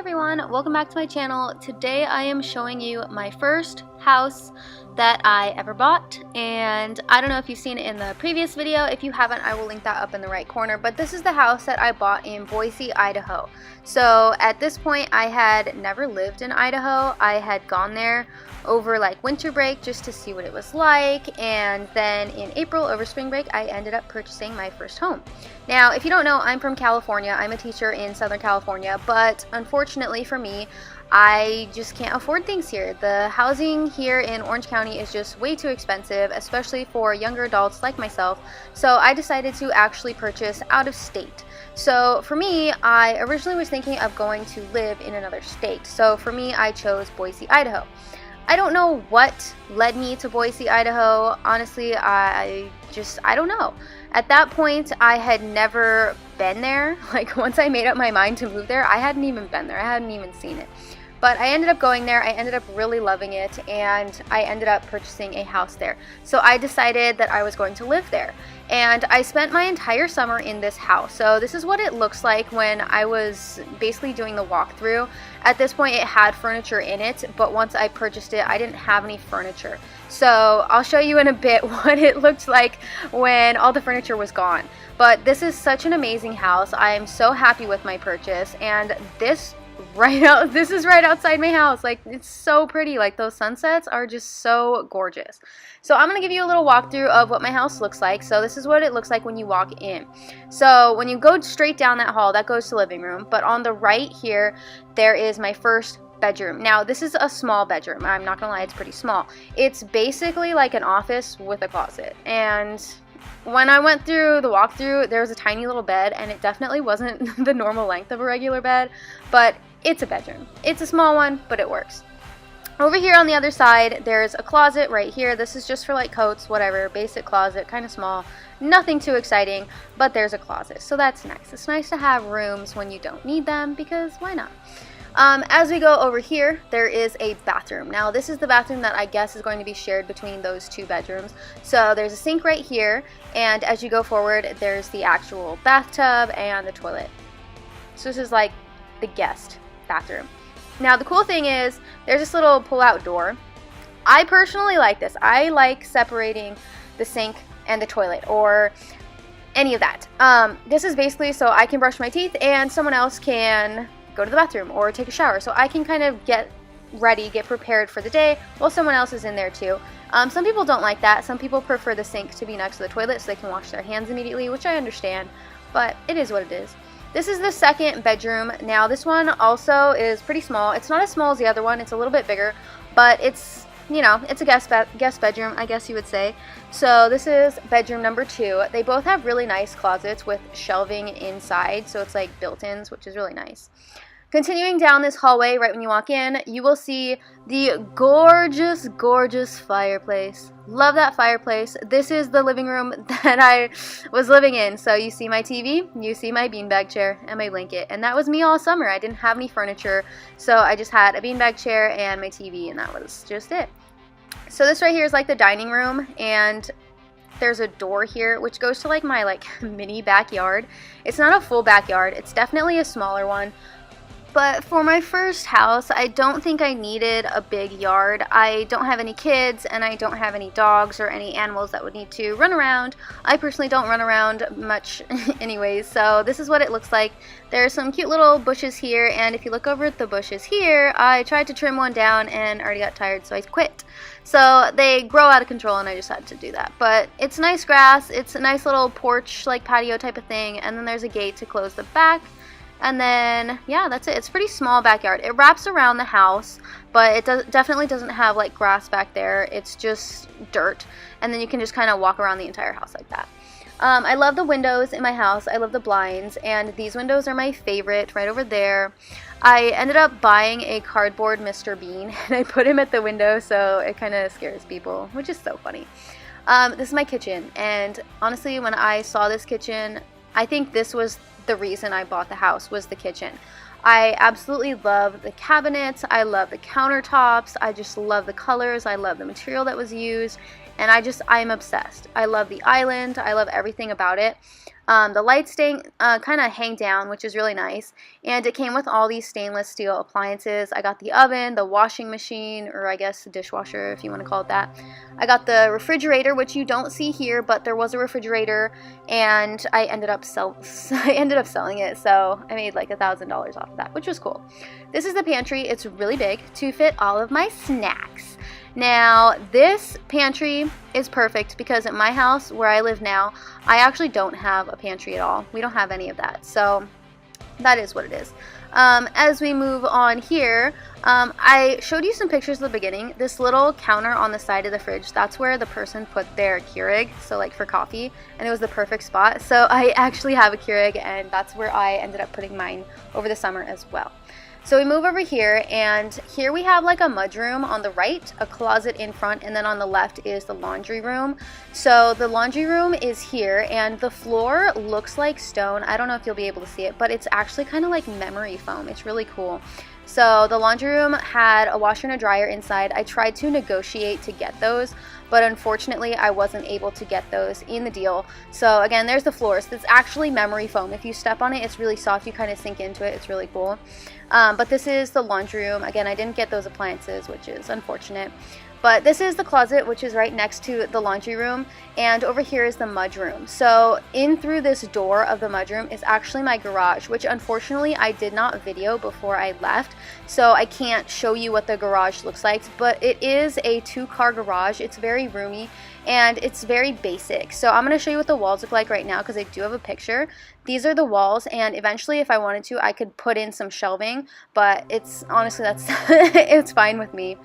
everyone, welcome back to my channel. Today I am showing you my first house that I ever bought, and I don't know if you've seen it in the previous video. If you haven't, I will link that up in the right corner, but this is the house that I bought in Boise, Idaho. So at this point I had never lived in Idaho. I had gone there over like winter break just to see what it was like, and then in April over spring break I ended up purchasing my first home. Now if you don't know, I'm from California. I'm a teacher in Southern California, but unfortunately for me, I just can't afford things here. The housing here in Orange County is just way too expensive, especially for younger adults like myself. So I decided to actually purchase out of state. So for me, I originally was thinking of going to live in another state. So for me, I chose Boise, Idaho. I don't know what led me to Boise, Idaho. Honestly, I don't know. At that point, I had never been there. Like once I made up my mind to move there, I hadn't even been there. I hadn't even seen it. But I ended up going there, I ended up really loving it, and I ended up purchasing a house there. So I decided that I was going to live there. And I spent my entire summer in this house. So this is what it looks like when I was basically doing the walkthrough. At this point it had furniture in it, but once I purchased it, I didn't have any furniture. So I'll show you in a bit what it looked like when all the furniture was gone. But this is such an amazing house. I am so happy with my purchase, and this is right outside my house. Like, it's so pretty. Like, those sunsets are just so gorgeous. So I'm gonna give you a little walkthrough of what my house looks like. So this is what it looks like when you walk in. So when you go straight down that hall, that goes to living room, but on the right here there is my first bedroom. Now this is a small bedroom. I'm not gonna lie, it's pretty small. It's basically like an office with a closet, and when I went through the walkthrough, there was a tiny little bed, and it definitely wasn't the normal length of a regular bed, but it's a bedroom. It's a small one, but it works. Over here on the other side, there's a closet right here. This is just for like coats, whatever, basic closet, kind of small, nothing too exciting, but there's a closet, so that's nice. It's nice to have rooms when you don't need them, because why not? As we go over here, there is a bathroom. Now this is the bathroom that I guess is going to be shared between those two bedrooms. So there's a sink right here, and as you go forward, there's the actual bathtub and the toilet. So this is like the guest bathroom. Now the cool thing is there's this little pull-out door. I personally like this. I like separating the sink and the toilet, or any of that. This is basically so I can brush my teeth and someone else can go to the bathroom or take a shower, so I can kind of get ready, get prepared for the day while someone else is in there too. Some people don't like that. Some people prefer the sink to be next to the toilet so they can wash their hands immediately, which I understand, but it is what it is. This is the second bedroom. Now this one also is pretty small. It's not as small as the other one, it's a little bit bigger, but it's, you know, it's a guest bedroom, I guess you would say. So this is bedroom number 2. They both have really nice closets with shelving inside, so it's like built-ins, which is really nice. Continuing down this hallway, right when you walk in, you will see the gorgeous, gorgeous fireplace. Love that fireplace. This is the living room that I was living in. So you see my TV, you see my beanbag chair, and my blanket. And that was me all summer. I didn't have any furniture, so I just had a beanbag chair and my TV, and that was just it. So this right here is like the dining room, and there's a door here which goes to like my mini backyard. It's not a full backyard. It's definitely a smaller one. But for my first house, I don't think I needed a big yard. I don't have any kids, and I don't have any dogs or any animals that would need to run around. I personally don't run around much anyways, so this is what it looks like. There's some cute little bushes here, and if you look over at the bushes here, I tried to trim one down and already got tired, so I quit. So they grow out of control, and I just had to do that. But it's nice grass. It's a nice little porch, like patio type of thing, and then there's a gate to close the back. And then, yeah, that's it. It's a pretty small backyard. It wraps around the house, but it definitely doesn't have like grass back there. It's just dirt. And then you can just kind of walk around the entire house like that. I love the windows in my house. I love the blinds, and these windows are my favorite right over there. I ended up buying a cardboard Mr. Bean, and I put him at the window, so it kind of scares people, which is so funny. This is my kitchen, and honestly, when I saw this kitchen, I think this was the reason I bought the house, was the kitchen. I absolutely love the cabinets, I love the countertops, I just love the colors, I love the material that was used. and I'm obsessed. I love the island. I love everything about it. The lights kind of hang down, which is really nice, and it came with all these stainless steel appliances. I got the oven, the washing machine, or I guess the dishwasher if you want to call it that. I got the refrigerator, which you don't see here, but there was a refrigerator, and I ended up selling it, so I made like $1,000 off of that, which was cool. This is the pantry. It's really big to fit all of my snacks. Now, this pantry is perfect because at my house where I live now, I actually don't have a pantry at all. We don't have any of that, so that is what it is. As we move on here, I showed you some pictures at the beginning. This little counter on the side of the fridge, that's where the person put their Keurig, so like for coffee, and it was the perfect spot. So I actually have a Keurig, and that's where I ended up putting mine over the summer as well. So we move over here, and here we have like a mudroom on the right, a closet in front, and then on the left is the laundry room. So the laundry room is here, and the floor looks like stone. I don't know if you'll be able to see it, but it's actually kind of like memory foam. It's really cool. So the laundry room had a washer and a dryer inside. I tried to negotiate to get those, but unfortunately I wasn't able to get those in the deal. So again, there's the floors. It's actually memory foam. If you step on it, it's really soft. You kind of sink into it. It's really cool. But this is the laundry room. Again, I didn't get those appliances, which is unfortunate. But this is the closet, which is right next to the laundry room, and over here is the mudroom. So in through this door of the mudroom is actually my garage, which unfortunately I did not video before I left, so I can't show you what the garage looks like, but it is a 2-car garage. It's very roomy, and it's very basic. So I'm going to show you what the walls look like right now because I do have a picture. These are the walls, and eventually if I wanted to I could put in some shelving, but it's honestly that's it's fine with me.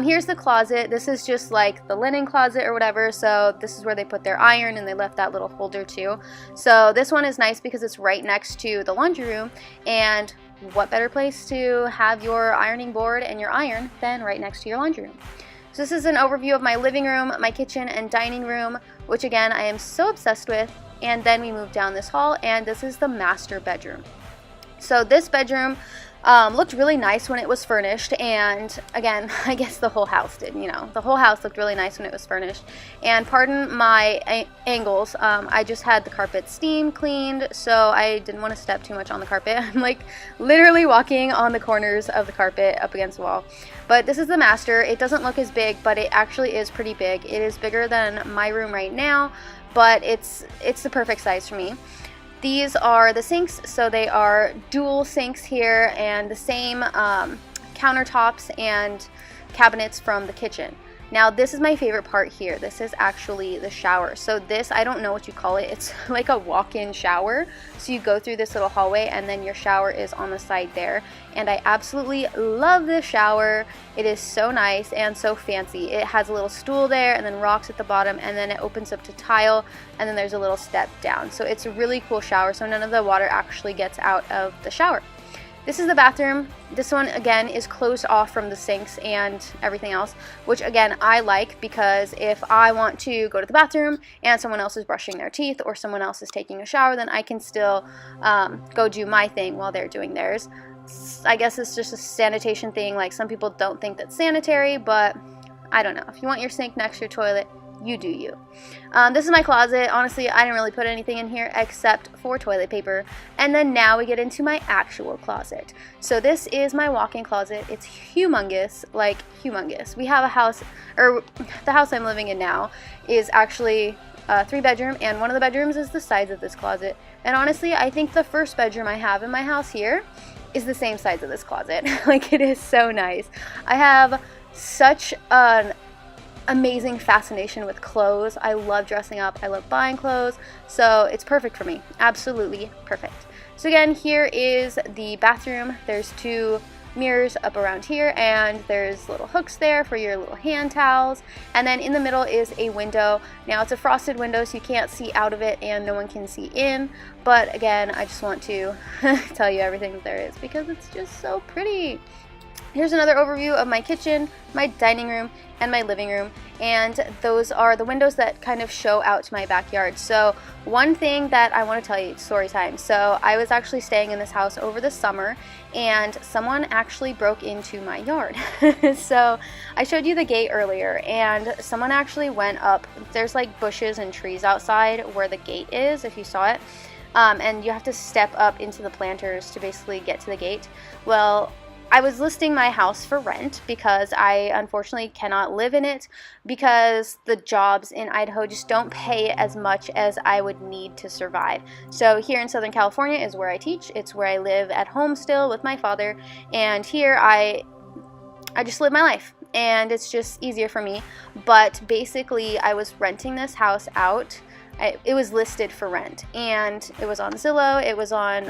Here's the closet. This is just like the linen closet or whatever, so this is where they put their iron, and they left that little holder too. So this one is nice because it's right next to the laundry room, and what better place to have your ironing board and your iron than right next to your laundry room. So this is an overview of my living room, my kitchen, and dining room, which again I am so obsessed with. And then we move down this hall, and this is the master bedroom. So this bedroom looked really nice when it was furnished, and again, I guess the whole house did, you know. The whole house looked really nice when it was furnished. And pardon my angles, I just had the carpet steam cleaned, so I didn't want to step too much on the carpet. I'm like literally walking on the corners of the carpet up against the wall. But this is the master. It doesn't look as big, but it actually is pretty big. It is bigger than my room right now, but it's the perfect size for me. These are the sinks, so they are dual sinks here, and the same countertops and cabinets from the kitchen. Now this is my favorite part here. This is actually the shower. So this, I don't know what you call it. It's like a walk-in shower. So you go through this little hallway, and then your shower is on the side there. And I absolutely love this shower. It is so nice and so fancy. It has a little stool there, and then rocks at the bottom, and then it opens up to tile, and then there's a little step down. So it's a really cool shower, so none of the water actually gets out of the shower. This is the bathroom. This one again is closed off from the sinks and everything else, which again I like because if I want to go to the bathroom and someone else is brushing their teeth or someone else is taking a shower, then I can still go do my thing while they're doing theirs. I guess it's just a sanitation thing. Like, some people don't think that's sanitary, but I don't know. If you want your sink next to your toilet, you do you. This is my closet. Honestly, I didn't really put anything in here except for toilet paper. And then now we get into my actual closet. So this is my walk-in closet. It's humongous, like humongous. We have a house, or the house I'm living in now is actually a 3-bedroom, and one of the bedrooms is the size of this closet. And honestly, I think the first bedroom I have in my house here is the same size of this closet. Like, it is so nice. I have such an amazing fascination with clothes. I love dressing up. I love buying clothes. So it's perfect for me. Absolutely perfect. So again, here is the bathroom. There's 2 mirrors up around here, and there's little hooks there for your little hand towels, and then in the middle is a window. Now it's a frosted window, so you can't see out of it and no one can see in, but again, I just want to tell you everything that there is because it's just so pretty. here's another overview of my kitchen, my dining room, and my living room, and those are the windows that kind of show out to my backyard. So one thing that I want to tell you, story time. So I was actually staying in this house over the summer, and someone actually broke into my yard. So I showed you the gate earlier, and someone actually went up. There's like bushes and trees outside where the gate is, if you saw it, and you have to step up into the planters to basically get to the gate. Well, I was listing my house for rent because I unfortunately cannot live in it because the jobs in Idaho just don't pay as much as I would need to survive. So here in Southern California is where I teach. It's where I live at home still with my father, and here I just live my life, and it's just easier for me. But basically I was renting this house out. It was listed for rent, and it was on Zillow, it was on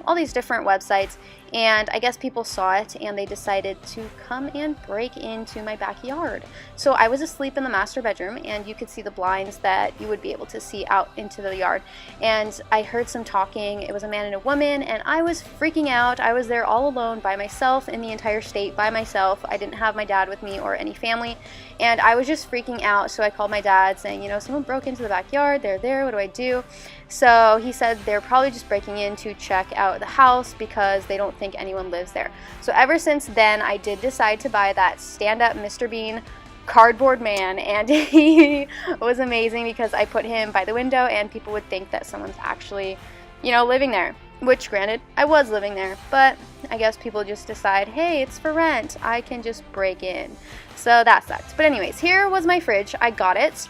all these different websites, and I guess people saw it and they decided to come and break into my backyard. So I was asleep in the master bedroom, and you could see the blinds that you would be able to see out into the yard, and I heard some talking. It was a man and a woman, and I was freaking out. I was there all alone by myself in the entire state by myself. I didn't have my dad with me or any family, and I was just freaking out. So I called my dad saying, you know, someone broke into the backyard, they're there, what do I do? So he said they're probably just breaking in to check out the house because they don't think anyone lives there. So ever since then, I did decide to buy that stand-up Mr. Bean cardboard man, and he was amazing because I put him by the window and people would think that someone's actually, you know, living there. Which, granted, I was living there, but I guess people just decide, hey, it's for rent, I can just break in. So that sucks. But anyways, here was my fridge. I got it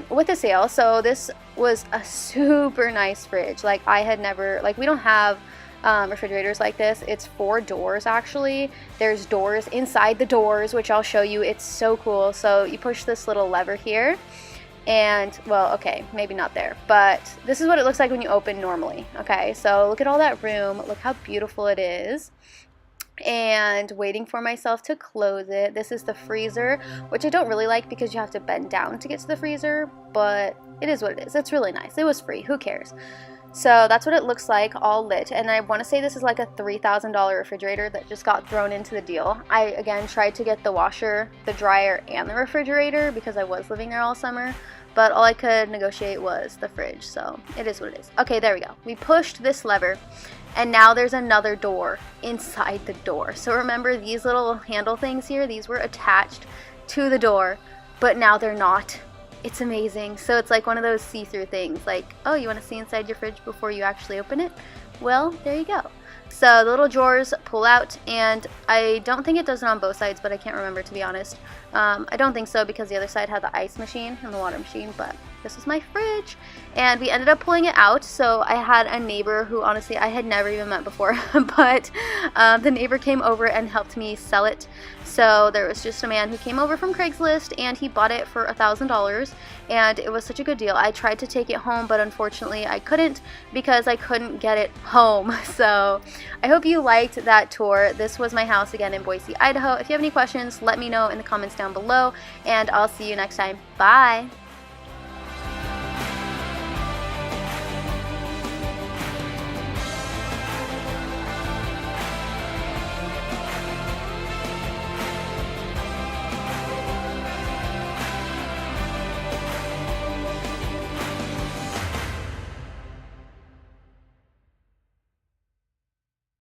with a sale. So this was a super nice fridge. Like, I had never, like, we don't have refrigerators like this. It's 4 doors actually. There's doors inside the doors, which I'll show you. It's so cool. So you push this little lever here, and, well, okay, maybe not there, but this is what it looks like when you open normally. Okay, so look at all that room, look how beautiful it is. And waiting for myself to close it. This is the freezer, which I don't really like because you have to bend down to get to the freezer, but it is what it is. It's really nice. It was free, who cares? So that's what it looks like, all lit. And I want to say this is like a $3,000 refrigerator that just got thrown into the deal. I, again, tried to get the washer, the dryer, and the refrigerator because I was living there all summer, but all I could negotiate was the fridge, so it is what it is. Okay, there we go. We pushed this lever, and now there's another door inside the door. So remember these little handle things here? These were attached to the door, but now they're not. It's amazing. So it's like one of those see-through things, like, oh, you want to see inside your fridge before you actually open it? Well, there you go. So the little drawers pull out, and I don't think it does it on both sides, but I can't remember, to be honest. I don't think so because the other side had the ice machine and the water machine, but this is my fridge. And we ended up pulling it out. So I had a neighbor who honestly I had never even met before, but the neighbor came over and helped me sell it. So there was just a man who came over from Craigslist, and he bought it for $1,000, and it was such a good deal. I tried to take it home, but unfortunately I couldn't because I couldn't get it home. So I hope you liked that tour. This was my house again in Boise, Idaho. If you have any questions, let me know in the comments down below, and I'll see you next time. Bye!